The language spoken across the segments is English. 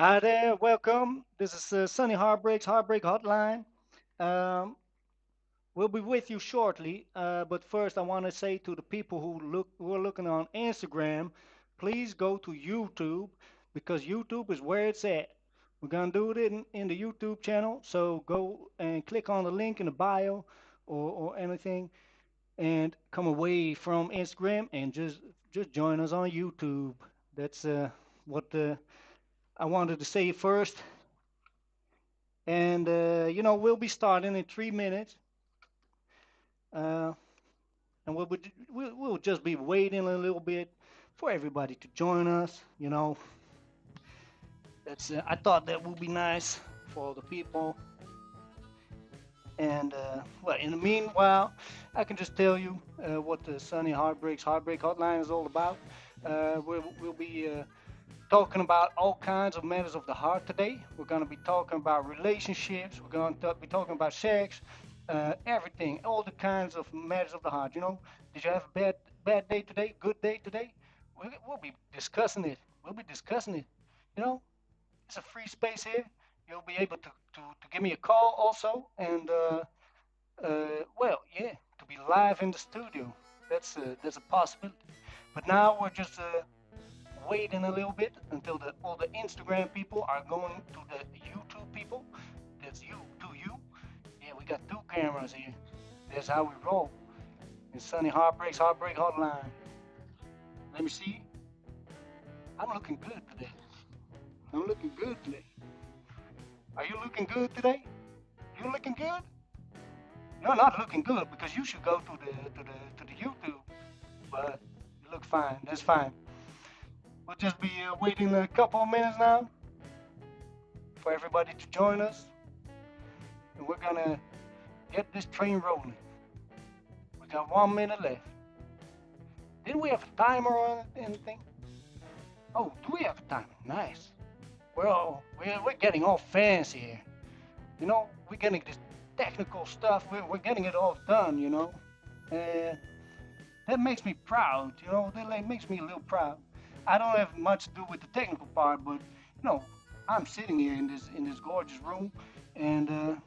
Hi there, welcome. This is Sunny Heartbreak's Heartbreak Hotline. Um, we'll be with you shortly, but first I want to say to the people who are looking on Instagram, please go to YouTube because YouTube is where it's at. We're gonna do it in the YouTube channel, so go and click on the link in the bio or anything, and come away from Instagram and just join us on YouTube. That's what I wanted to say first. And, we'll be starting in 3 minutes. Uh, and we'll just be waiting a little bit for everybody to join us. I thought that would be nice for the people. And, well, in the meanwhile, I can just tell you what the Sunny Heartbreaks Heartbreak Hotline is all about. We'll be talking about all kinds of matters of the heart today. We're going to be talking about relationships. We're going to be talking about sex, everything, all the kinds of matters of the heart. Did you have a bad day today? Good day today? We'll be discussing it. We'll be discussing it. You know, it's a free space here. You'll be able to give me a call also, and well, yeah, to be live in the studio. That's a possibility. But now we're just waiting a little bit until all the Instagram people are going to the YouTube people. That's you to you. Yeah, we got two cameras here. That's how we roll. And Sunny Heartbreaks Heartbreak Hotline. Let me see. I'm looking good today. I'm looking good today. Are you looking good today? You looking good? You're not looking good because you should go to the YouTube. But you look fine. That's fine. We'll just be waiting a couple of minutes now for everybody to join us, and we're gonna get this train rolling. We got 1 minute left. Didn't we have a timer on anything? Oh, do we have a timer? Nice. We're getting all fancy here. We're getting this technical stuff. We're getting it all done. And that makes me proud. That like, makes me a little proud. I don't have much to do with the technical part, but I'm sitting here in this gorgeous room, and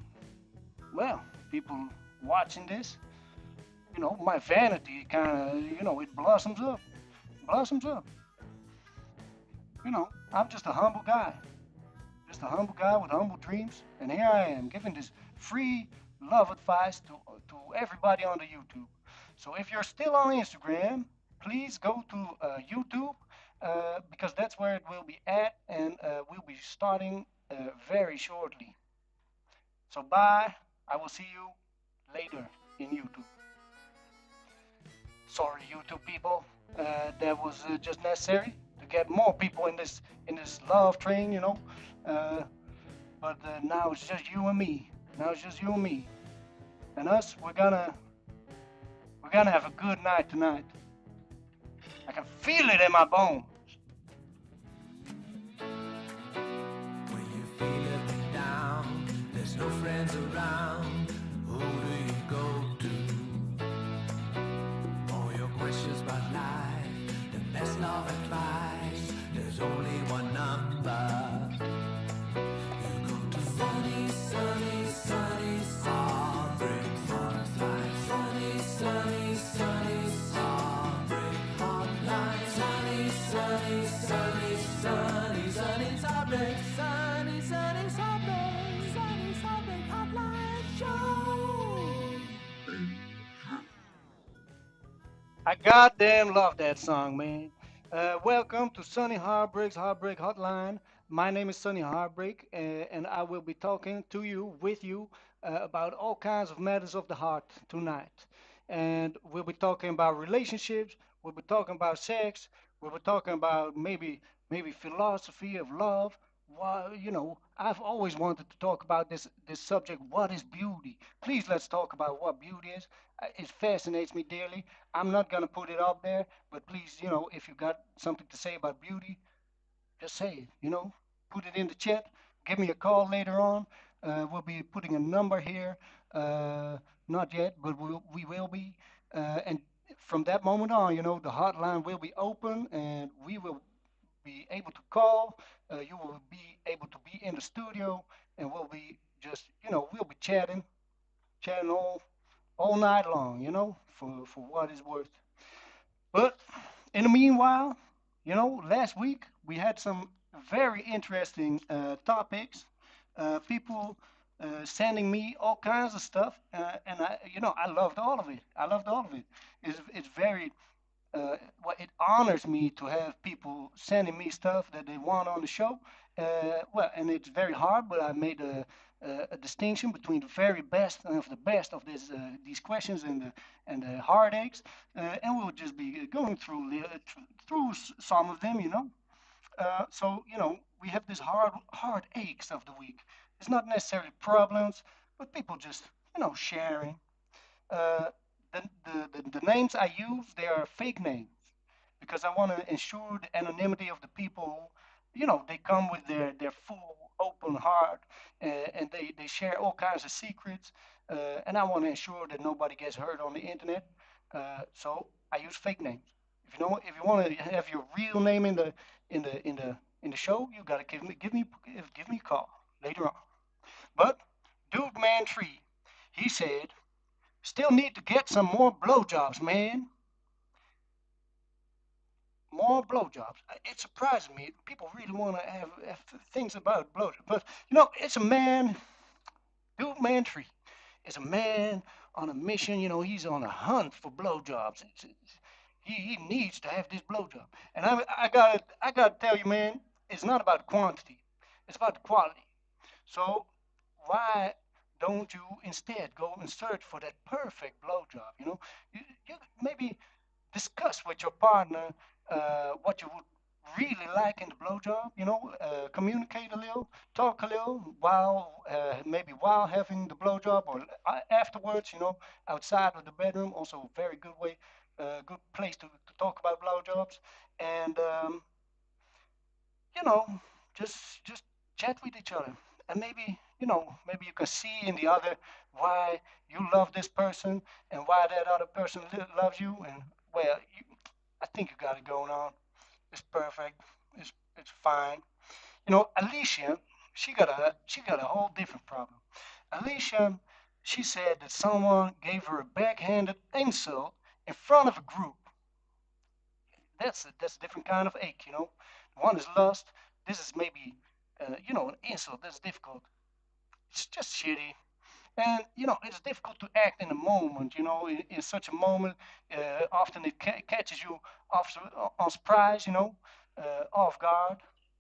well, people watching this, my vanity kind of, it blossoms up. I'm just a humble guy, with humble dreams, and here I am giving this free love advice to everybody on the YouTube. So if you're still on Instagram, please go to YouTube because that's where it will be at, and we'll be starting very shortly. So bye. I will see you later in YouTube. Sorry, YouTube people. That was just necessary to get more people in this love train. Uh, but now it's just you and me. Now it's just you and me. And us, we're gonna have a good night tonight. I can feel it in my bones. When you feel it down, there's no friends around. Who do you go to? All your questions about life, the best love advice. There's only one number. You go to Sunny, Sunny, Sunny, Heartbreak Hotline. Sunny, Sunny, Sunny, Heartbreak Hotline. Sunny, Sunny, Sunny, Sunny, Sunny's Heartbreak. Sunny, Sunny's Heartbreak. Sunny's Heartbreak Hotline Show. I goddamn love that song, man. Welcome to Sunny Heartbreak's Heartbreak Hotline. My name is Sunny Heartbreak, and I will be talking to you, with you, about all kinds of matters of the heart tonight. And we'll be talking about relationships. We'll be talking about sex. We'll be talking about maybe philosophy of love. Well, I've always wanted to talk about this subject. What is beauty? Please, let's talk about what beauty is. It fascinates me dearly. I'm not gonna put it up there, but please, if you got something to say about beauty, just say it. Put it in the chat. Give me a call later on. We'll be putting a number here. Not yet, but we will be. And from that moment on, the hotline will be open, and we will be able to call. You will be able to be in the studio, and we'll be just, we'll be chatting all night long, for what it's worth. But in the meanwhile, last week we had some very interesting topics. People sending me all kinds of stuff, and I loved all of it. I loved all of it. It's very well, it honors me to have people sending me stuff that they want on the show. Well, and it's very hard, but I made a distinction between the very best of the best of these questions and the heartaches, and we'll just be going through some of them, So we have this hard aches of the week. It's not necessarily problems, but people just sharing. Uh, the names I use, they are fake names because I want to ensure the anonymity of the people. They come with their full open heart, and they share all kinds of secrets. And I want to ensure that nobody gets hurt on the internet. So I use fake names. If you want to have your real name in the show, you gotta give me a call later on. But Dude Man Tree, he said, still need to get some more blowjobs, man. More blowjobs. It surprises me. People really want to have things about blowjobs. But, it's a man, Dude Mantry is a man on a mission. He's on a hunt for blowjobs. He needs to have this blowjob. And I gotta tell you, man, it's not about quantity. It's about the quality. So why don't you instead go and search for that perfect blowjob? You maybe discuss with your partner what you would really like in the blowjob. Communicate a little, talk a little maybe while having the blowjob or afterwards. Outside of the bedroom, also a very good way, good place to talk about blowjobs, and you know, just chat with each other, and maybe you can see in the other why you love this person and why that other person loves you, and well, I think you got it going on. It's perfect. It's fine. Alicia, she got a whole different problem. Alicia, she said that someone gave her a backhanded insult in front of a group. That's a different kind of ache. One is lust. This is maybe an insult. That's difficult. It's just shitty. And it's difficult to act in a moment. In such a moment, often it catches you off on surprise. Off guard,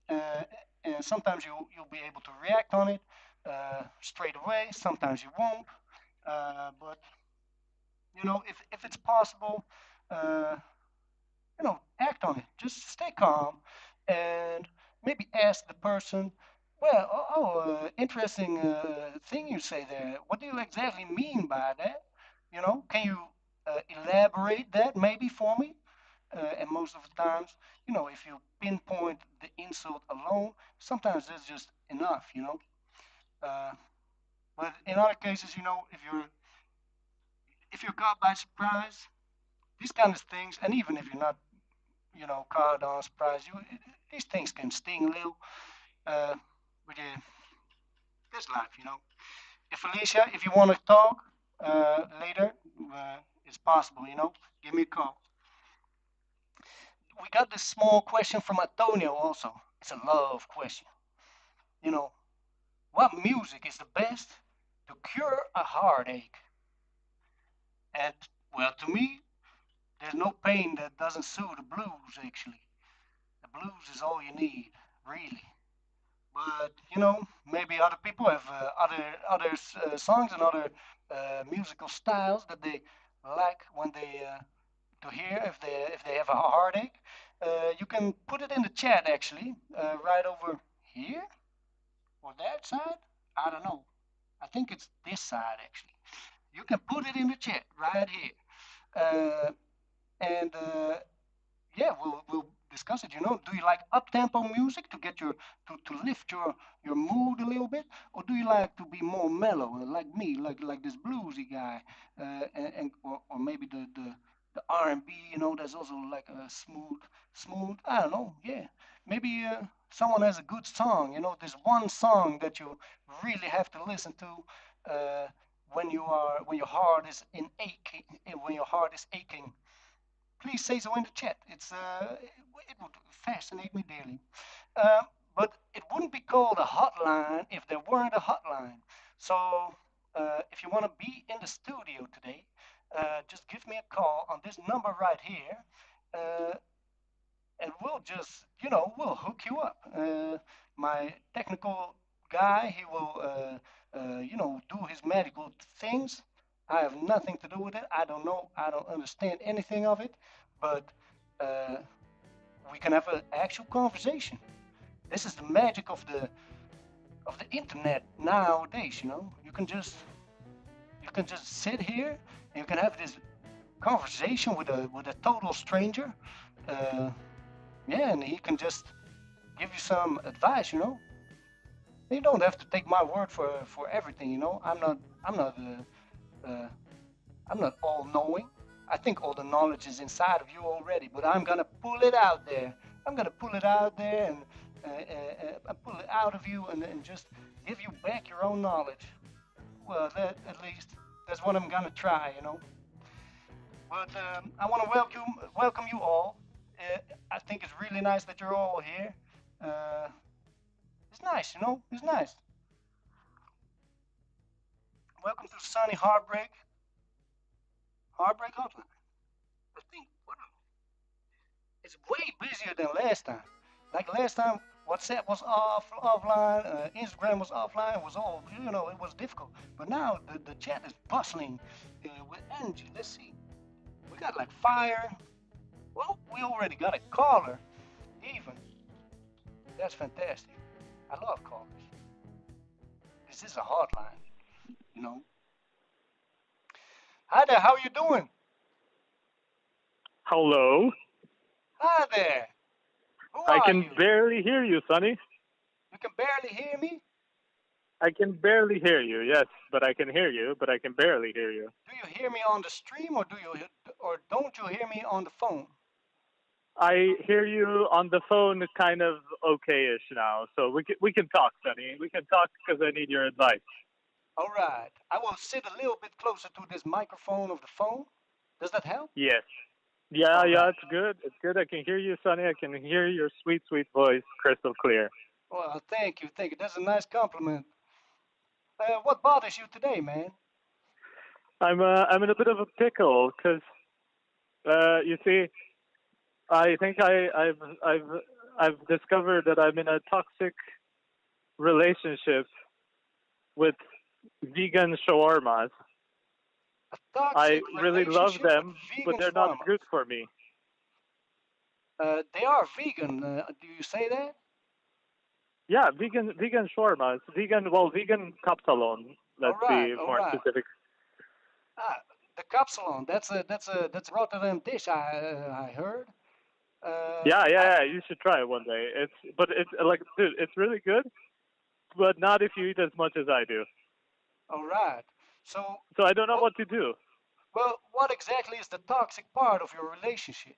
uh, and sometimes you'll be able to react on it straight away. Sometimes you won't. But if it's possible, uh, act on it. Just stay calm and maybe ask the person, well, interesting thing you say there. What do you exactly mean by that? Can you elaborate that maybe for me? And most of the times, if you pinpoint the insult alone, sometimes that's just enough. Uh, but in other cases, if you're caught by surprise, these kind of things, and even if you're not caught on surprise, these things can sting a little. Uh, but yeah, that's life. If Alicia, if you want to talk later, it's possible. Give me a call. We got this small question from Tonya also. It's a love question. You know, what music is the best to cure a heartache? And well, to me, there's no pain that doesn't soothe the blues. Actually, the blues is all you need, really. But maybe other people have other songs and other musical styles that they like when they to hear if they have a heartache. You can put it in the chat actually, right over here or that side. I don't know. I think it's this side actually. You can put it in the chat right here, and yeah, we'll discuss it. Do you like up tempo music to get to lift your mood a little bit, or do you like to be more mellow, like me, like this bluesy guy, or maybe the R&B, that's also like a smooth. I don't know. Yeah, maybe someone has a good song. There's one song that you really have to listen to uh, when your heart is in aching, when your heart is aching. Please say so in the chat. It would fascinate me dearly. Uh, but it wouldn't be called a hotline if there weren't a hotline. So if you want to be in the studio today, just give me a call on this number right here. Uh, and we'll just, we'll hook you up. My technical guy, he will, do his medical things. I have nothing to do with it. I don't know. I don't understand anything of it, but uh, we can have an actual conversation. This is the magic of the internet nowadays. You can just sit here and you can have this conversation with a total stranger. Uh, yeah, and he can just give you some advice. You don't have to take my word for everything. Uh, I'm not all knowing. I think all the knowledge is inside of you already, but I'm gonna pull it out there. I'm gonna pull it out there and pull it out of you and just give you back your own knowledge. Well, that at least that's what I'm gonna try. But I want to welcome you all. I think it's really nice that you're all here. Uh, it's nice. It's nice. Welcome to Sunny Heartbreak Hotline. I think it's way busier than last time. Like last time, WhatsApp was offline, Instagram was offline. It was all. It was difficult. But now the chat is bustling with energy. Let's see. We got like fire. Well, we already got a caller. Even that's fantastic. I love callers. This is a hotline. You know. Hi there. How you doing? Hello. Hi there. Who I are can you? barely hear you, Sonny. You can barely hear me. I can barely hear you. Yes, but I can hear you, but I can barely hear you. Do you hear me on the stream or don't you hear me on the phone? I hear you on the phone, kind of okay-ish now. So we can talk, Sonny. We can talk because I need your advice. All right. I will sit a little bit closer to this microphone of the phone. Does that help? Yes. Yeah, All yeah, right. it's good. It's good. I can hear you, Sonny. I can hear your sweet, sweet voice, crystal clear. Well, thank you. Thank you. That's a nice compliment. What bothers you today, man? I'm in a bit of a pickle because you see, I think I've discovered that I'm in a toxic relationship with vegan shawarmas. A I toxic really love relationship with them, but vegan they're not shawarmas. good for me. They are vegan. Do you say that? Yeah, vegan shawarmas, vegan kapsalon. All Let's right. be All more right. specific. Ah, the capsalon. That's a Rotterdam dish. I heard. Yeah, yeah, I, yeah. You should try it one day. It's like, dude, it's really good, but not if you eat as much as I do. all right. So, So I don't know what? what to do. Well, what exactly is the toxic part of your relationship?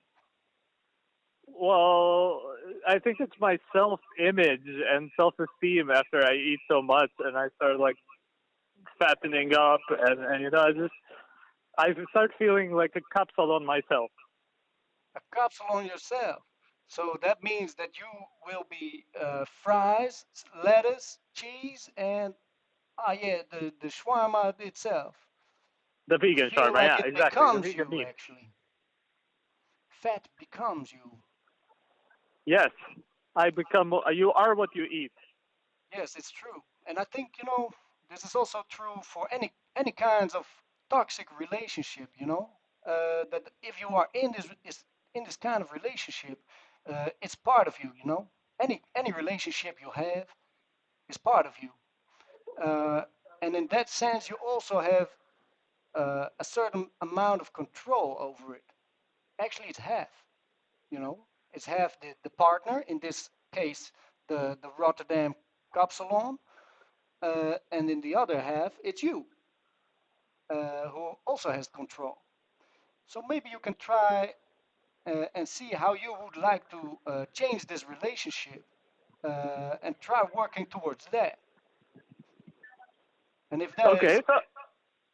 Well, I think it's my self-image and self-esteem after I eat so much, and I start like fattening up, and I start feeling like a capsule on myself. A capsalon yourself. So that means that you will be fries, lettuce, cheese, and yeah, the shawarma itself. The You vegan feel shawarma, like yeah, it exactly. The becomes vegan you meat. actually. Fat becomes you. Yes, I become. You are what you eat. Yes, it's true. And I think, this is also true for any kinds of toxic relationship. That if you are in this kind of relationship, it's part of you. Any relationship you have is part of you. Uh, and in that sense, you also have a certain amount of control over it. Actually, it's half. You know, it's half the partner. In this case, the Rotterdam Kapsalon, and in the other half, it's you who also has control. So maybe you can try and see how you would like to change this relationship and try working towards that. And Okay, so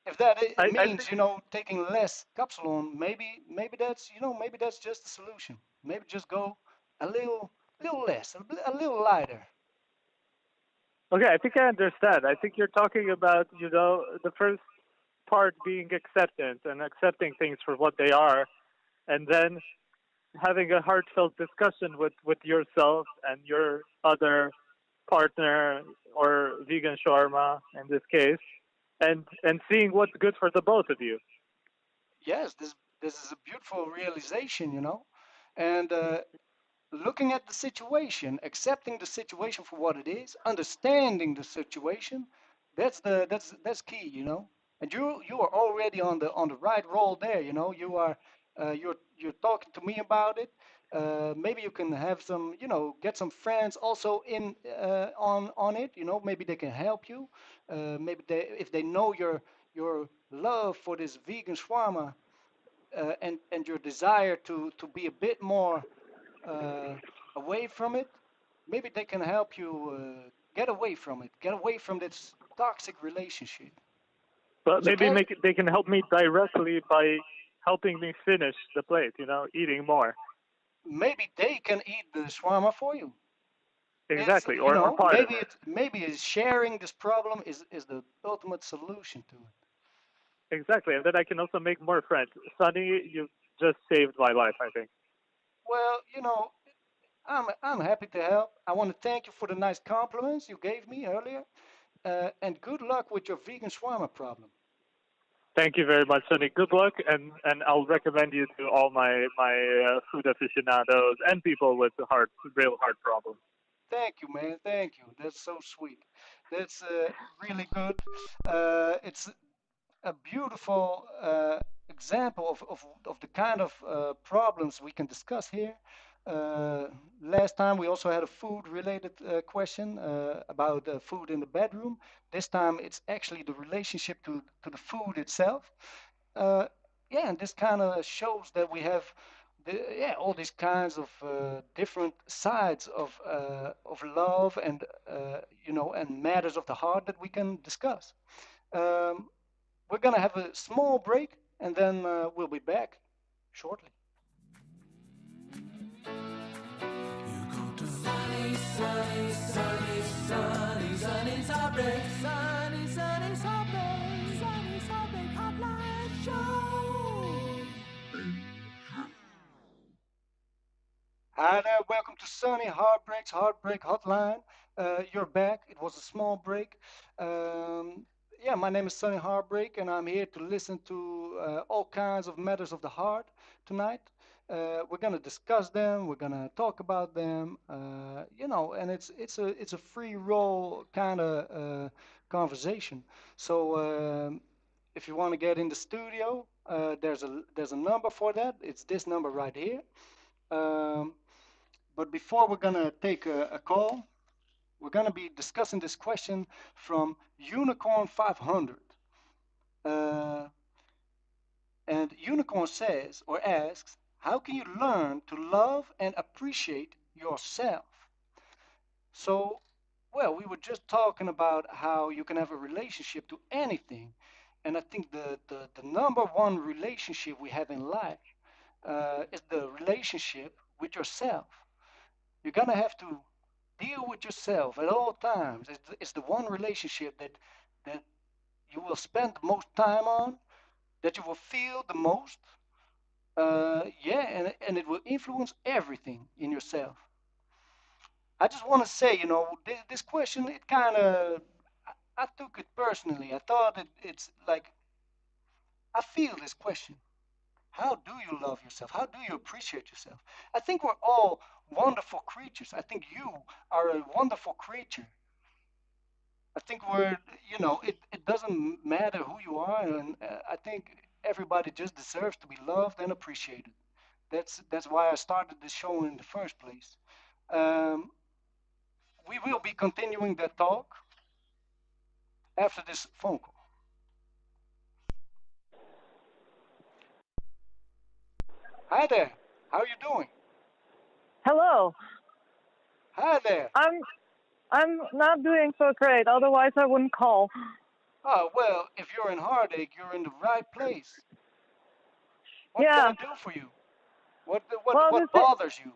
if that I means think taking less capsulon, maybe that's maybe that's just the solution. Maybe just go a little less, a little lighter. okay, I think I understand. I think you're talking about the first part being acceptance and accepting things for what they are, and then having a heartfelt discussion with yourself and your other partner or vegan shawarma in this case, and seeing what's good for the both of you. Yes, this is a beautiful realization, and looking at the situation, accepting the situation for what it is, understanding the situation, that's key, And you are already on the right role there, You are you're talking to me about it. Maybe you can have some, get some friends also in on it, Maybe they can help you. Maybe if they know your love for this vegan shawarma and your desire to be a bit more uh, away from it, maybe they can help you get away from it, get away from this toxic relationship. But So maybe can they can help me directly by helping me finish the plate, eating more. maybe they can eat the shawarma for you. It's Exactly, or part of it. maybe it's sharing this problem is the ultimate solution to it. Exactly, and then I can also make more friends. Sunny, you just saved my life, I think. Well, I'm happy to help. I want to thank you for the nice compliments you gave me earlier, and good luck with your vegan shawarma problem. Thank you very much, Sunny. Good luck, and I'll recommend you to all my food aficionados and people with real heart problems. Thank you, man. Thank you. That's so sweet. That's really good. It's a beautiful example of the kind of problems we can discuss here. Uh, Last time we also had a food related question about food in the bedroom. This time it's actually the relationship to the food itself. Uh, yeah, and this kind of shows that we have all these kinds of different sides of love and and matters of the heart that we can discuss. Um, we're going to have a small break and then we'll be back shortly. You go to Sunny's Heartbreak, Sunny's Heartbreak, Sunny's Heartbreak Hotline Show. Hi there, welcome to Sunny Heartbreak's Heartbreak Hotline. You're back. It was a small break. Um, yeah, my name is Sunny Heartbreak, and I'm here to listen to all kinds of matters of the heart tonight. We're gonna discuss them. We're gonna talk about them. And it's a free roll kind of conversation. So if you want to get in the studio, there's a number for that. It's this number right here. Um, but before we're gonna take a call, we're gonna be discussing this question from Unicorn 500. Uh, and Unicorn says or asks, how can you learn to love and appreciate yourself? So, well, we were just talking about how you can have a relationship to anything. And I think the number one relationship we have in life is the relationship with yourself. You're gonna have to deal with yourself at all times. It's the one relationship that you will spend the most time on, that you will feel the most. And it will influence everything in yourself. I just want to say, this question, it kind of, I took it personally. I thought it's like, I feel this question. How do you love yourself? How do you appreciate yourself? I think we're all wonderful creatures. I think you are a wonderful creature. I think it doesn't matter who you are, and I think everybody just deserves to be loved and appreciated. That's why I started this show in the first place. Um, we will be continuing that talk after this phone call. Hi there. How are you doing? Hello. Hi there. I'm not doing so great. Otherwise, I wouldn't call. Oh, well, if you're in heartache, you're in the right place. What can I Yeah. do for you? What what Well, what bothers you?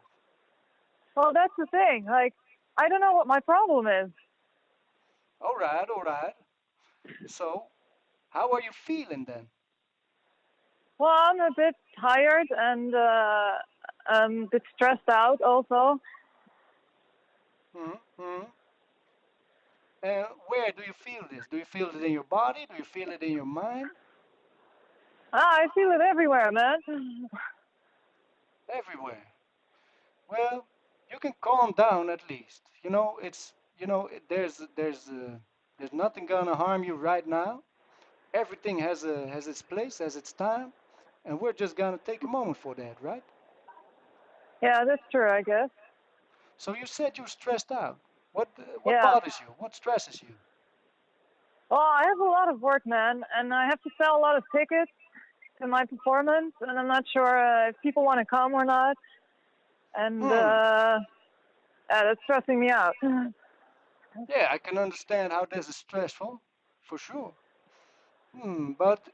that's the thing. Like, I don't know what my problem is. All right, all right. So, how are you feeling then? Well, I'm a bit tired and a bit stressed out also. Hmm. And where do you feel this? Do you feel it in your body? Do you feel it in your mind? I feel it everywhere, man. Everywhere. Well, you can calm down at least. There's nothing gonna harm you right now. Everything has its place, has its time, and we're just gonna take a moment for that, right? Yeah, that's true, I guess. So you said you're stressed out. What Yeah. bothers you? What stresses you? Well, I have a lot of work, man, and I have to sell a lot of tickets to my performance, and I'm not sure if people want to come or not, and Hmm. that's stressing me out. Yeah, I can understand how this is stressful, for sure. But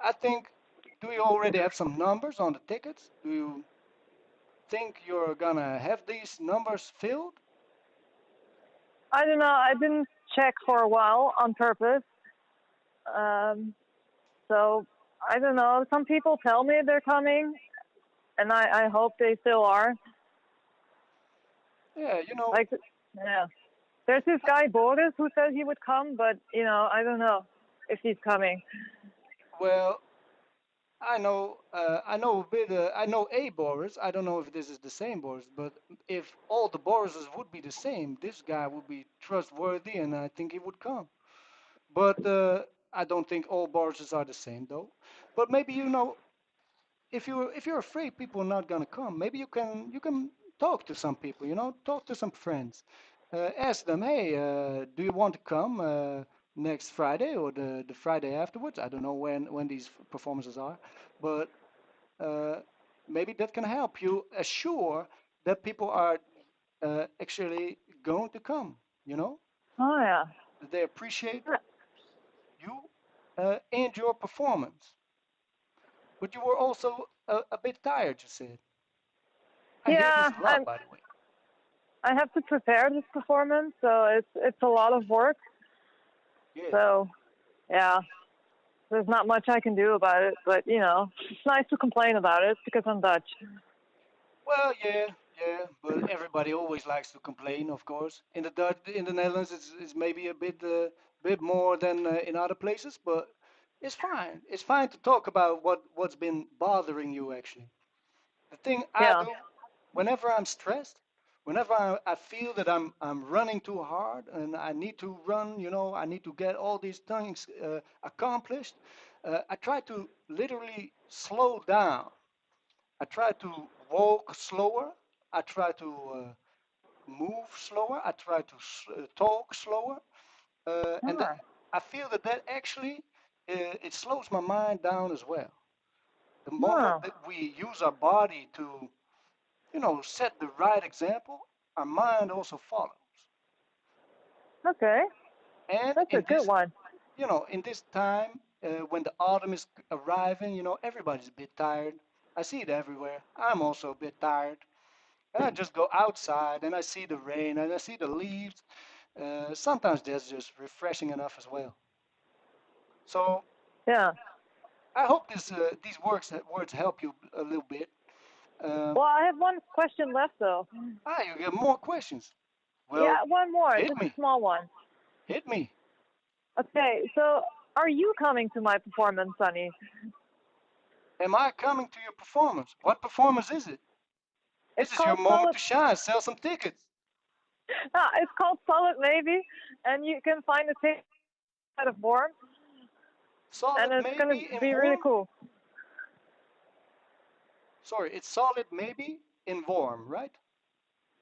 I think, do you already have some numbers on the tickets? Do you think you're gonna have these numbers filled? I don't know. I didn't check for a while on purpose. Um, so I don't know. Some people tell me they're coming, and I hope they still are. Yeah, Like, yeah. There's this guy Boris who said he would come, but I don't know if he's coming. well, I know a bit, I know a Boris. I don't know if this is the same Boris, but if all the Borises would be the same, this guy would be trustworthy, and I think he would come. But I don't think all Borises are the same, though. But maybe if you're afraid people are not gonna come, maybe you can talk to some people, talk to some friends, ask them, hey, do you want to come next Friday or the Friday afterwards? I don't know when these performances are, but uh, maybe that can help you assure that people are actually going to come. You know, Oh yeah. that they appreciate you and your performance. But you were also a bit tired, you said. I hear this Yeah. a lot, by the way. I have to prepare this performance, so it's a lot of work. Yeah. So yeah, there's not much I can do about it. But it's nice to complain about it because I'm Dutch. Well, yeah, yeah, but everybody always likes to complain, of course. In the Netherlands, it's maybe a bit more than in other places, but it's fine. It's fine to talk about what's been bothering you actually. The thing I Yeah. do whenever I'm stressed, whenever I feel that I'm running too hard and I need to run, I need to get all these things accomplished. I try to literally slow down. I try to walk slower. I try to move slower. I try to talk slower, and Ah. I feel that actually it slows my mind down as well. The moment Oh. that we use our body to, set the right example, our mind also follows. Okay. And That's a good one. in this time when the autumn is arriving, everybody's a bit tired. I see it everywhere. I'm also a bit tired. And I just go outside and I see the rain and I see the leaves. Sometimes that's just refreshing enough as well. So Yeah. I hope these words help you a little bit. Um, Well, I have one question left though. you get more questions. Well, Yeah, one more, hit just a me, small one. hit me. Okay, so are you coming to my performance, Sunny? Am I coming to your performance? What performance is it? It's This is your called moment Solid. to shine. Sell some tickets. It's called Solid Maybe, and you can find the ticket at a form, and Solid it's gonna maybe in be really warm. cool. Sorry, it's solid maybe in warm, right?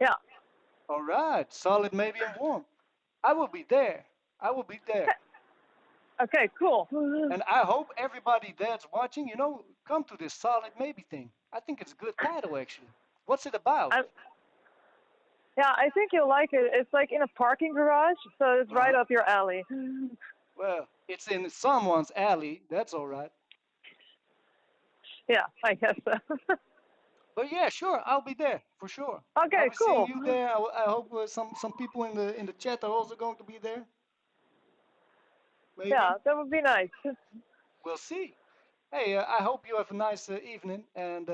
Yeah. All right, solid maybe in warm. I will be there. I will be there. Okay, cool. And I hope everybody that's watching, come to this solid maybe thing. I think it's a good title actually. What's it about? I, yeah, I think you'll like it. It's like in a parking garage, so it's right Uh-huh. up your alley. Well, it's in someone's alley. That's all right. Yeah, I guess so. But yeah, sure, I'll be there for sure. I'll Okay, be seeing cool. you there. I hope some people in the chat are also going to be there. Yeah, Maybe that would be nice. we'll see. Hey, I hope you have a nice evening, and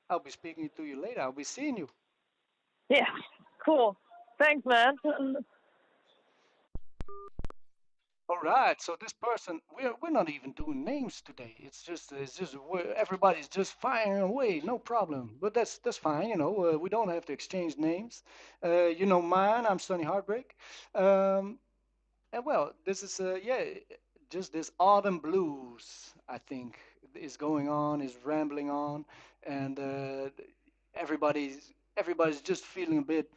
I'll be speaking to you later. I'll be seeing you. Yeah, cool. Thanks, man. All right. So this person, we're not even doing names today. It's just everybody's just firing away, no problem. But that's fine. We don't have to exchange names. You know mine. I'm Sunny Heartbreak. Um, and well, this is yeah, just this autumn blues. I think is going on, is rambling on, and everybody's just feeling a bit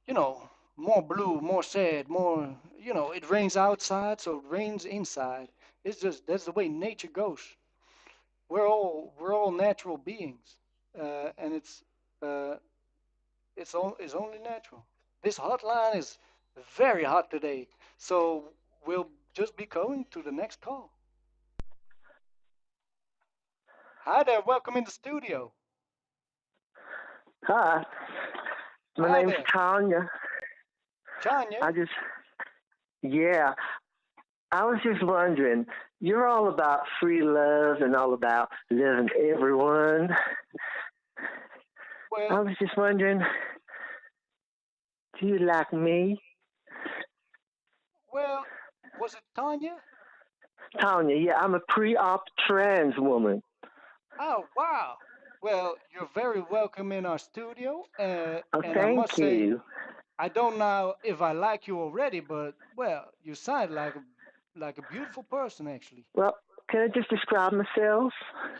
you know, more blue, more sad, more, it rains outside, so it rains inside. It's just that's the way nature goes. We're all natural beings, and uh, it's only natural. This hotline is very hot today, so we'll just be going to the next call. Hi there, welcome in the studio. Hi, my Hi name's there, Tonya. Chanya. I just, yeah, I was just wondering, you're all about free love and all about loving everyone. I Well, was just wondering, do you like me? well, was it Tanya? Tonya, yeah, I'm a pre-op trans woman. Oh, wow. Well, you're very welcome in our studio. Oh, And I thank must say, you. I don't know if I like you already, but well, you sound like a beautiful person, actually. Well, can I just describe myself?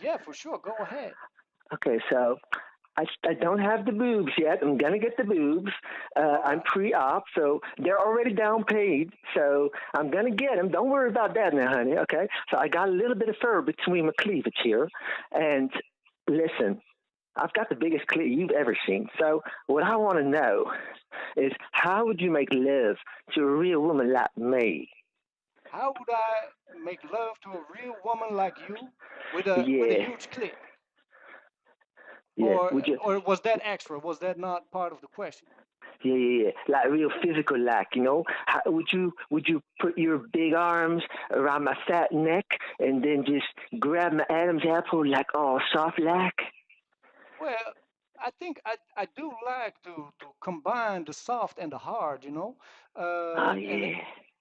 Yeah, for sure. Go ahead. Okay, so I don't have the boobs yet. I'm gonna get the boobs. All I'm right. pre-op, so they're already down paid. So I'm gonna get them. Don't worry about that now, honey. Okay. So I got a little bit of fur between my cleavage here, and listen, I've got the biggest clit you've ever seen. So what I want to know is how would you make love to a real woman like me? How would I make love to a real woman like you with a Yeah, huge clit? yeah. Or Would you? or was that extra? Was that not part of the question? Yeah, yeah, yeah. Like real physical, like How, would you put your big arms around my fat neck and then just grab my Adam's apple like all soft like? Well, I think I do like to combine the soft and the hard, Oh and yeah,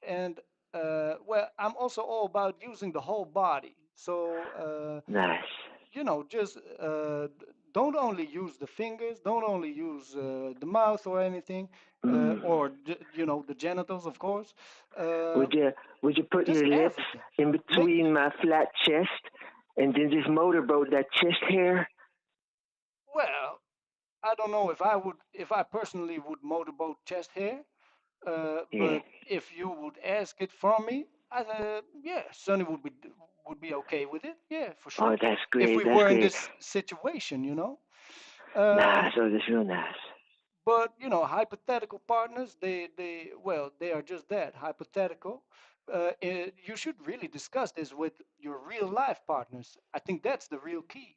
and well, I'm also all about using the whole body. So nice. just don't only use the fingers, don't only use the mouth or anything, Mm. or the genitals, of course. Uh, Would you would you put just your lips everything. in Make between my flat chest and then just motorboat that chest hair? well, I don't know if I personally would motorboat chest hair. Yeah. But if you would ask it from me, yeah, Sonny would be okay with it. Yeah, for Oh, sure. that's If great. we That's were in great. this situation. Uh, Nice. Oh, that's real nice. but hypothetical partners, they are just that, hypothetical. You should really discuss this with your real life partners. I think that's the real key.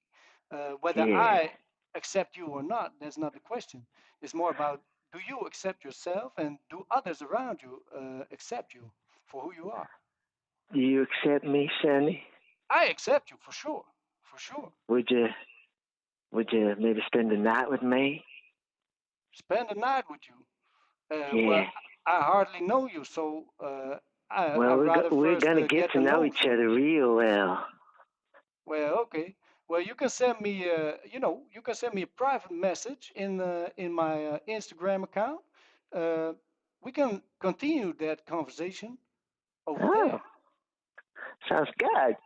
Whether Yeah. I accept you or not, that's not the question. It's more about, do you accept yourself, and do others around you accept you for who you are? Do you accept me, Sandy? I accept you for sure, for sure. Would you would you maybe spend the night with me? Spend the night with you. Well, Yeah. I hardly know you, so I Well, rather we're first gonna get get to to know know each some of other you. real well. Well, okay. Well, you can send me a private message in my Instagram account. Uh, we can continue that conversation over Oh, there. sounds good.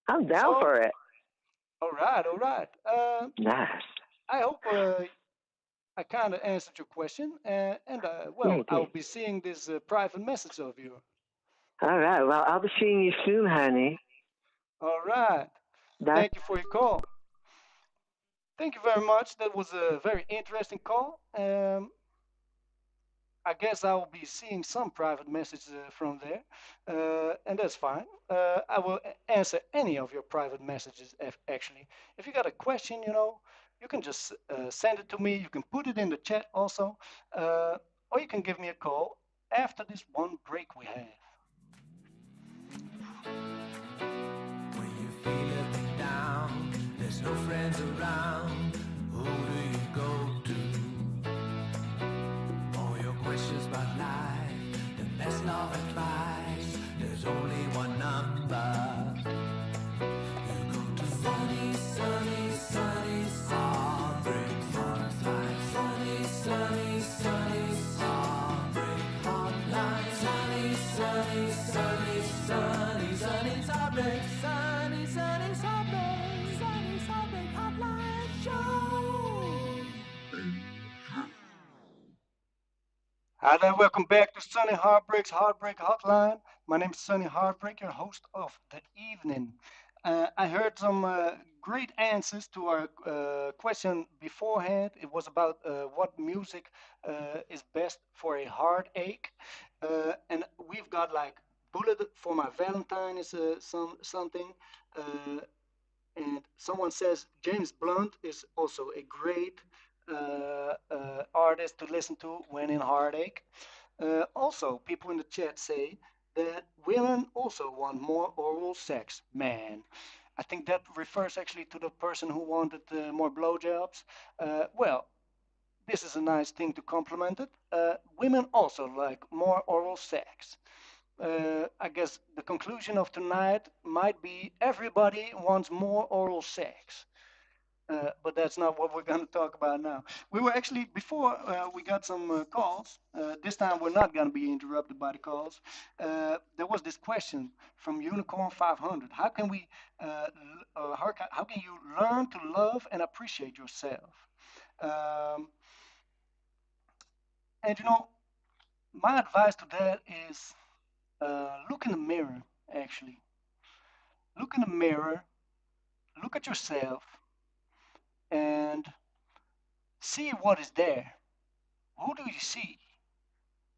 I'm down So, for it. all right, all right. Nice. I hope I kind of answered your question, and Yeah, well, you I'll did. be seeing this private message of you. All right. Well, I'll be seeing you soon, honey. All right. That Thank you for your call. Thank you very much. That was a very interesting call. I guess I will be seeing some private messages from there, and that's fine. I will answer any of your private messages. Actually, if you got a question, you can just send it to me. You can put it in the chat also, uh, or you can give me a call after this one break we have. When you feel a bit down, there's no friends around. Who do you go to? All your questions about life, the best love advice. There's only one number. You go to Sunny, Sunny, Sunny, Heartbreak Hotline. Sunny, Sunny, Sunny, Heartbreak Hotline. Sunny, Sunny, Sunny, Sunny, Sunny's Heartbreak. Sunny, Sunny's Heartbreak. Sunny's Heartbreak Hotline Show. Hi there, welcome back to Sunny Heartbreak's Heartbreak Hotline. My name is Sunny Heartbreak, your host of the evening. I heard some great answers to our question beforehand. It was about what music is best for a heartache, and we've got like "Bullet for My Valentine" is something. Uh, and someone says James Blunt is also a great artist to listen to when in heartache. Also, people in the chat say that women also want more oral sex. Man, I think that refers actually to the person who wanted more blowjobs. Well, this is a nice thing to compliment it. Women also like more oral sex. I guess the conclusion of tonight might be everybody wants more oral sex. But that's not what we're going to talk about now. We were actually, before we got some calls, this time we're not going to be interrupted by the calls. There was this question from Unicorn 500. How can how can you learn to love and appreciate yourself? Um, and my advice to that is look in the mirror, actually. Look in the mirror, look at yourself, and see what is there. Who do you see?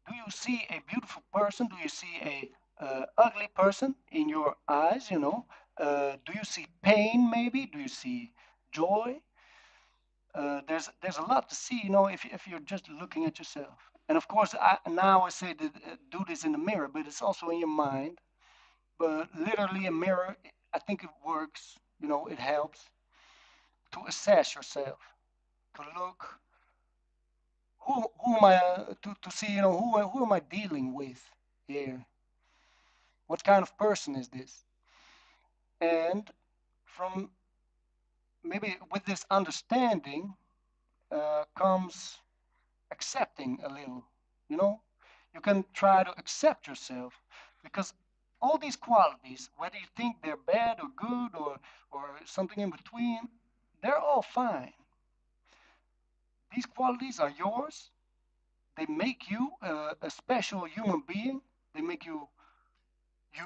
Do you see a beautiful person? Do you see a ugly person in your eyes? Do you see pain? Maybe. Do you see joy? There's a lot to see. If you're just looking at yourself. And of course, now I say that do this in the mirror, but it's also in your mind. But literally, a mirror, I think it works. It helps to assess yourself, to look who am I to see who am I dealing with here? What kind of person is this? And from maybe with this understanding comes accepting a little. You know, you can try to accept yourself because all these qualities, whether you think they're bad or good or something in between, they're all fine. These qualities are yours. They make you a special human being. They make you you.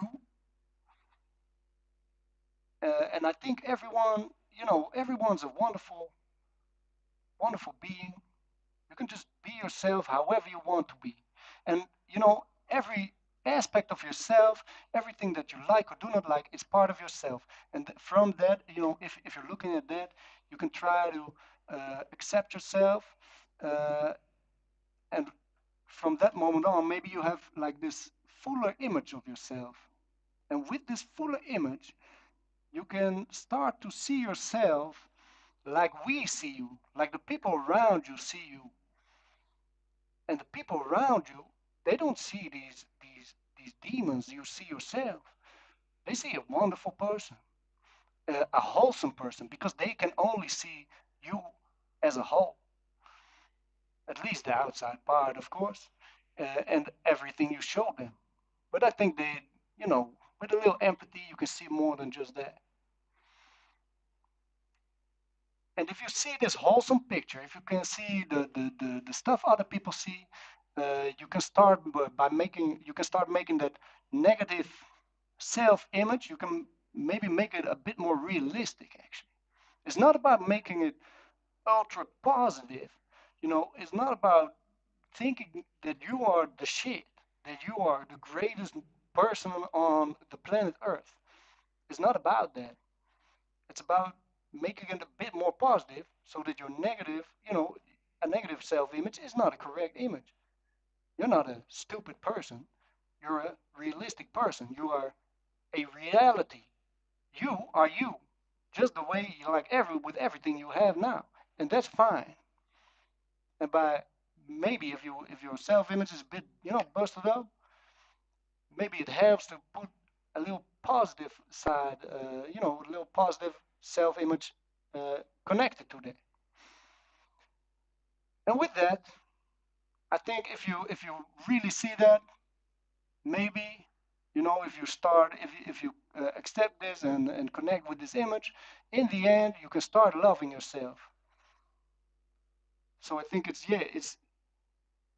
And I think everyone's a wonderful, wonderful being. You can just be yourself however you want to be. And, every aspect of yourself, everything that you like or do not like, is part of yourself. And from that, if you're looking at that, you can try to accept yourself. Uh, and from that moment on, maybe you have like this fuller image of yourself. And with this fuller image, you can start to see yourself like we see you, like the people around you see you. And the people around you, they don't see these demons you see yourself. They see a wonderful person, a wholesome person, because they can only see you as a whole, at least the outside part, of course, and everything you show them. But I think with a little empathy, you can see more than just that. And if you see this wholesome picture, if you can see the stuff other people see, You can start by making you can start making that negative self-image. You can maybe make it a bit more realistic. Actually, it's not about making it ultra positive. It's not about thinking that you are the shit, that you are the greatest person on the planet Earth. It's not about that. It's about making it a bit more positive so that your negative, a negative self image is not a correct image. You're not a stupid person. You're a realistic person. You are a reality. You are you, just the way you like with everything you have now, and that's fine. And by maybe if your self image is a bit busted up, maybe it helps to put a little positive side, a little positive self image connected to that. And with that, I think if you really see that, maybe if you start if you accept this and connect with this image, in the end you can start loving yourself. So I think it's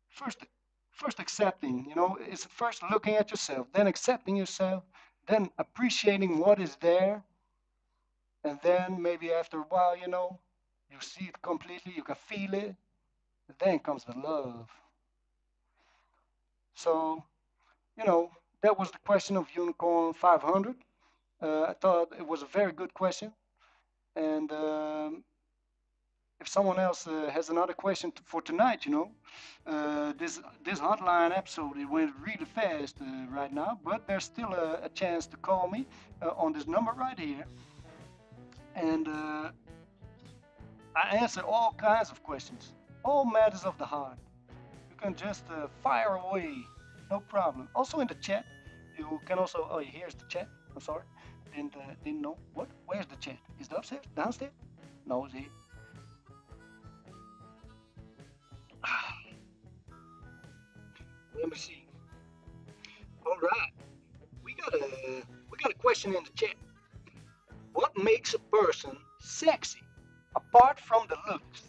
first first accepting, it's first looking at yourself, then accepting yourself, then appreciating what is there, and then maybe after a while, you see it completely, you can feel it, then comes the love. So you know that was the question of Unicorn 500. I thought it was a very good question, and if someone else has another question for tonight, this hotline episode, it went really fast right now, but there's still a chance to call me on this number right here, and I answer all kinds of questions, all matters of the heart. You can just fire away, no problem. Also in the chat, you can also. Oh, here's the chat. I'm sorry, didn't know. What? Where's the chat? Is it upstairs? Downstairs? No, it's here. Let me see. All right, we got a question in the chat. What makes a person sexy apart from the looks?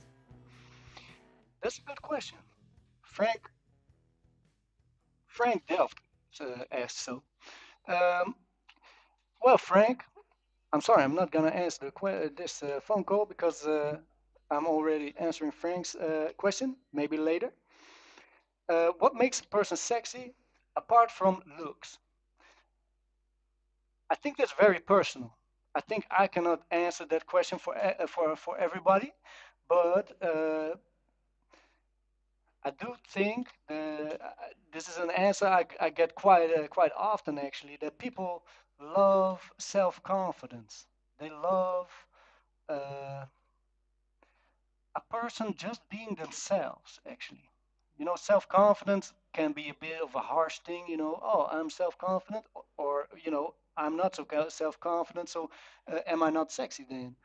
That's a good question. Frank Frank Delft asked so. Um, well, Frank, I'm sorry, I'm not gonna answer this phone call because I'm already answering Frank's question. Maybe later. What makes a person sexy apart from looks? I think that's very personal. I think I cannot answer that question for everybody, but I do think this is an answer I get quite often actually, that people love self-confidence. They love uh, a person just being themselves actually. Self-confidence can be a bit of a harsh thing. Oh, I'm self-confident, or I'm not so self-confident, so am I not sexy then?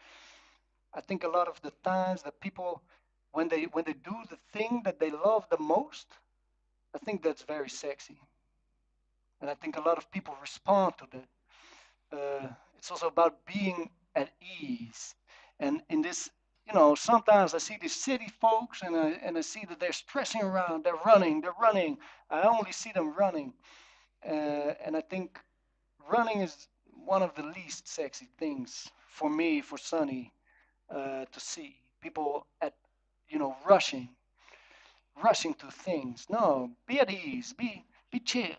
I think a lot of the times that people, when they do the thing that they love the most, I think that's very sexy, and I think a lot of people respond to that. It's also about being at ease, and in this, sometimes I see these city folks, and I see that they're stressing around, they're running. I only see them running, and I think running is one of the least sexy things for me, for Sunny, to see people rushing to things. No, be at ease, be chill,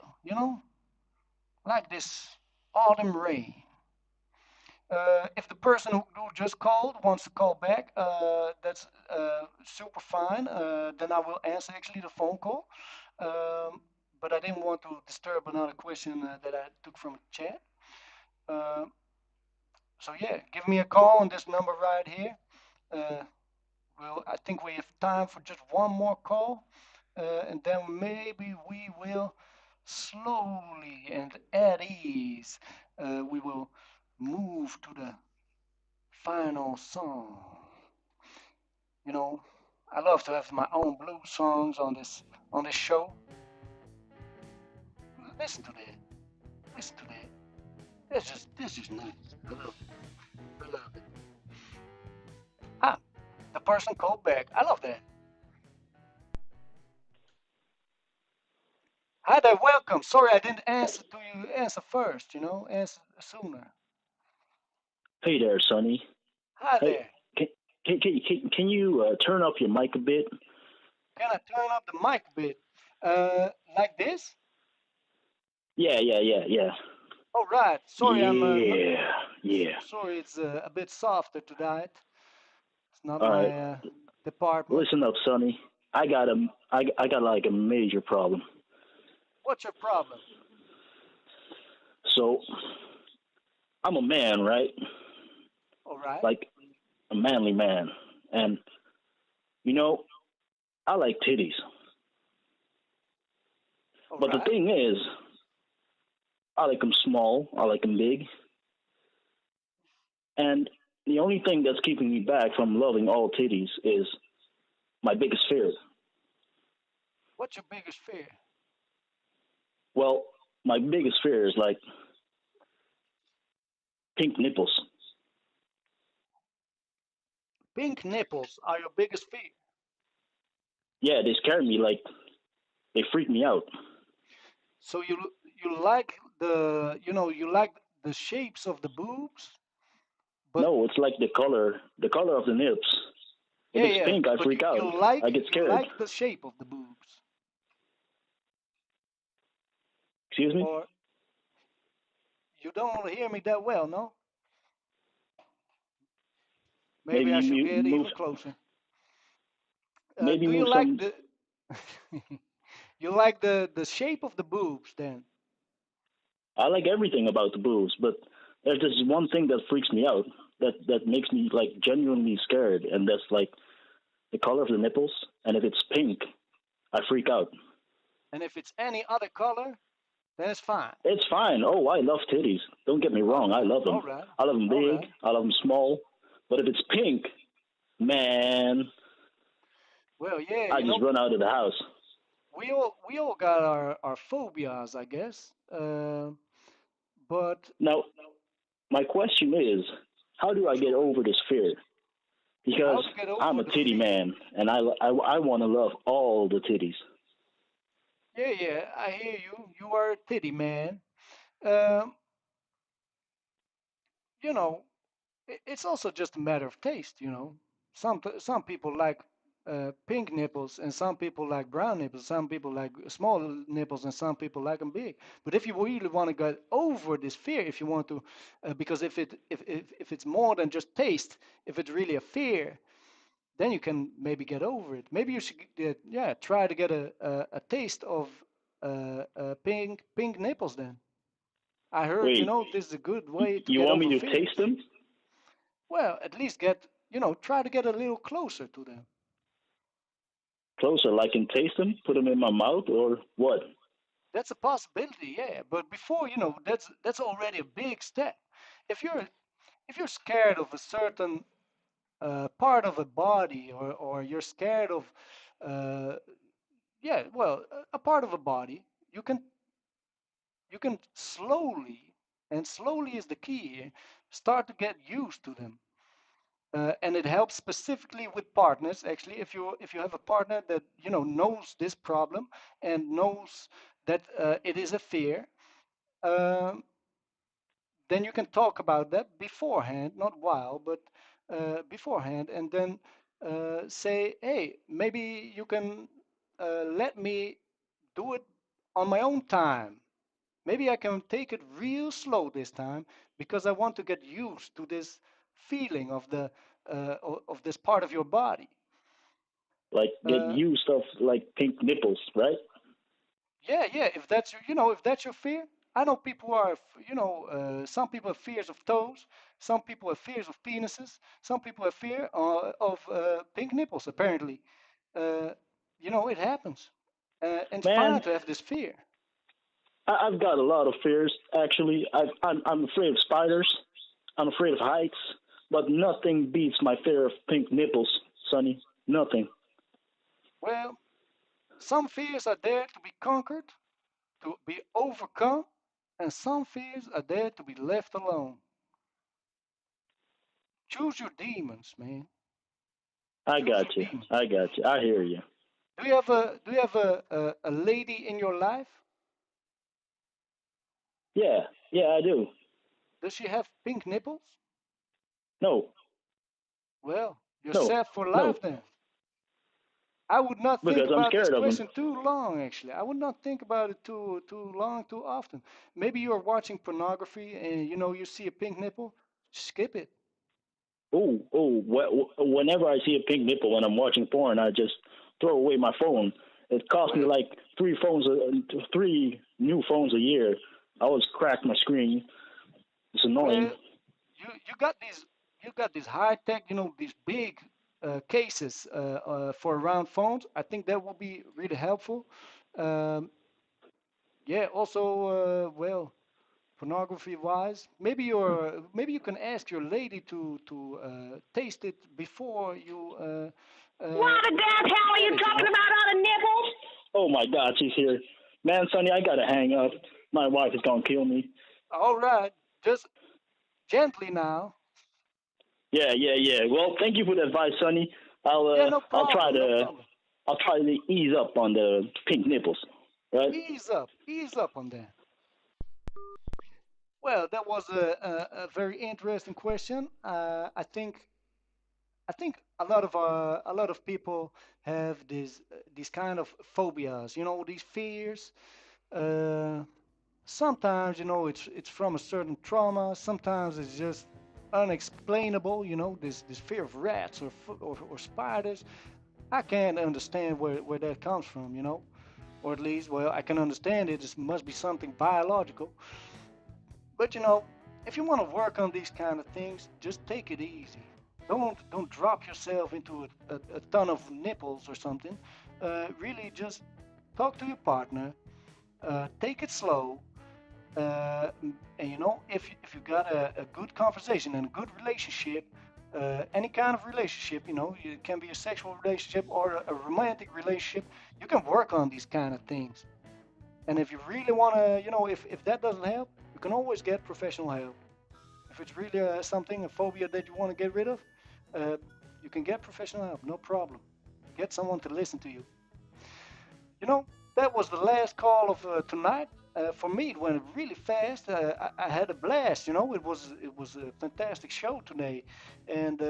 like this autumn rain. If the person who just called wants to call back, that's super fine. Then I will answer actually the phone call. Um, but I didn't want to disturb another question that I took from the chat. Uh, so yeah, give me a call on this number right here. Uh, I think we have time for just one more call, and then maybe we will slowly and at ease, we will move to the final song. You know, I love to have my own blues songs on this show. Listen to that. Listen to that. That's just nice. I love it. I love it. Ah, the person called back. I love that. there. Welcome. Sorry, I didn't answer to you. Answer first. Answer sooner. Hey there, Sonny. Hi Hey, there. can can you turn up your mic a bit? Can I turn up the mic a bit? Like this? Yeah. All right. Sorry, I'm not. Yeah, yeah. Sorry, it's a bit softer tonight. It's not All my right. department. Listen up, Sonny. I got like a major problem. What's your problem? So I'm a man, right? All right. Like a manly man, and you know I like titties. All But the right. thing is, I like them small. I like them big, and the only thing that's keeping me back from loving all titties is my biggest fear. What's your biggest fear? Well, my biggest fear is like pink nipples. Pink nipples are your biggest fear. Yeah, they scare me. Like they freak me out. So you like you like the shapes of the boobs, but No, it's like the color of the nips. If yeah, it's yeah, pink, I but freak out. I get you scared. like the shape of the boobs, Excuse me? or you don't hear me that well, no? Maybe Maybe I should get move. even closer. Maybe Do you move like some. the you like the shape of the boobs then? I like everything about the boobs, but there's this one thing that freaks me out. That makes me like genuinely scared, and that's like the color of the nipples. And if it's pink, I freak out. And if it's any other color, then it's fine. It's fine. Oh, I love titties. Don't get me All wrong. I right, love them. all right, I love them all big. right. I love them small. But if it's pink, man, Well, yeah, I just run out of the house. we all got our phobias, I guess. But Now, my question is, how do I get sure, over this fear? Because how to get I'm over a the titty fear? man, and I want to love all the titties. Yeah, yeah, I hear you. You are a titty man. Um, you know, it's also just a matter of taste. Some people like pink nipples, and some people like brown nipples. Some people like small nipples, and some people like them big. But if you really want to get over this fear, if you want to, because if it's more than just taste, if it's really a fear, then you can maybe get over it. Maybe you should, yeah, try to get a taste of pink nipples. Then I heard, Wait, this is a good way to you get want me over to taste fears. them? Well, at least try to get a little closer to them. Closer, like and taste them? Put them in my mouth, or what? That's a possibility, yeah. But before, that's already a big step. If you're scared of a certain part of a body, or you're scared of, uh, yeah, well, a part of a body, you can slowly, and slowly is the key here, start to get used to them. And it helps specifically with partners. Actually, if you have a partner that knows this problem and knows that it is a fear, um, then you can talk about that beforehand, not while, but beforehand, and then say, hey, maybe you can let me do it on my own time. Maybe I can take it real slow this time, because I want to get used to this feeling of the of this part of your body. Like get Uh, used of like pink nipples, right? yeah, yeah. If that's your fear, I know people are, some people have fears of toes, some people have fears of penises, some people have fear of pink nipples. Apparently, uh, it happens, and it's Man, fine to have this fear. I've got a lot of fears. Actually, I'm afraid of spiders. I'm afraid of heights, but nothing beats my fear of pink nipples, Sonny. Nothing. Well, some fears are there to be conquered, to be overcome, and some fears are there to be left alone. Choose your demons, man. I Choose got your you. demons. I got you. I hear you. Do you have a lady in your life? Yeah, yeah, I do. Does she have pink nipples? No, Well, you're no, set for no, life then. I would not think because I'm about this scared of them. question too long, actually. I would not think about it too long, too often. Maybe you're watching pornography and you see a pink nipple, skip it. Whenever I see a pink nipple when I'm watching porn, I just throw away my phone. It cost me Well, like three new phones a year. I always crack my screen. It's annoying. well, you got these high tech, these big cases for round phones. I think that will be really helpful. Um, yeah. Also, well, pornography wise, maybe you can ask your lady to taste it before you Why the damn hell are get you it. talking about other nipples? Oh my God, she's here. Man, Sonny, I gotta hang up. My wife is gonna kill me. All right, just gently now. Yeah, yeah, yeah. Well, thank you for the advice, Sonny. I'll Yeah, uh, no I'll try problem, no to problem. I'll try to ease up on the pink nipples. Right? Ease up on that. Well, that was a very interesting question. I think a lot of people have these kind of phobias, these fears. Uh, Sometimes, it's from a certain trauma. Sometimes it's just unexplainable. This fear of rats or spiders. I can't understand where that comes from. Or at least, well, I can understand it. It must be something biological. But if you want to work on these kind of things, just take it easy. Don't drop yourself into a ton of nipples or something. Really, just talk to your partner. Take it slow. And if you got a good conversation and a good relationship, any kind of relationship, it can be a sexual relationship or a romantic relationship, you can work on these kind of things. And if you really want to, if that doesn't help, you can always get professional help. If it's really something, a phobia that you want to get rid of, uh, you can get professional help, no problem. Get someone to listen to you. You know, that was the last call of tonight. For me, it went really fast. I had a blast. It was a fantastic show today, and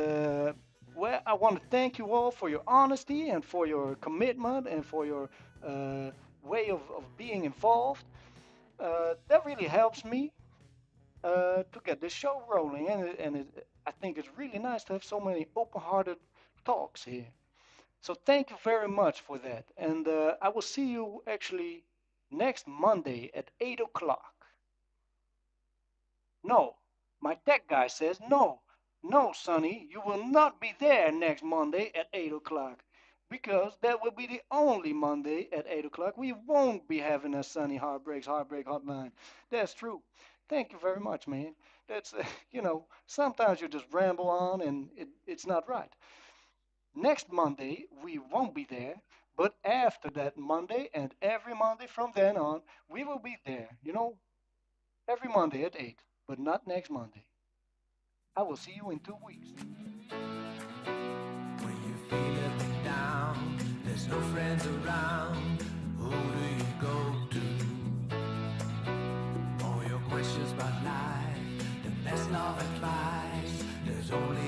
well, I want to thank you all for your honesty and for your commitment and for your uh, way of being involved. That really helps me to get this show rolling, and I think it's really nice to have so many open-hearted talks here. So thank you very much for that. And I will see you actually next Monday at 8 o'clock. No, my tech guy says no. No, Sonny, you will not be there next Monday at 8 o'clock. Because that will be the only Monday at 8 o'clock. We won't be having a Sunny Heartbreak Hotline. That's true. Thank you very much, man. That's, sometimes you just ramble on and it's not right. Next Monday, we won't be there, but after that Monday and every Monday from then on, we will be there. Every Monday at 8, but not next Monday. I will see you in 2 weeks. When you feel it down, there's no friends around. Who do you go to? All your questions about life, the best love advice. There's only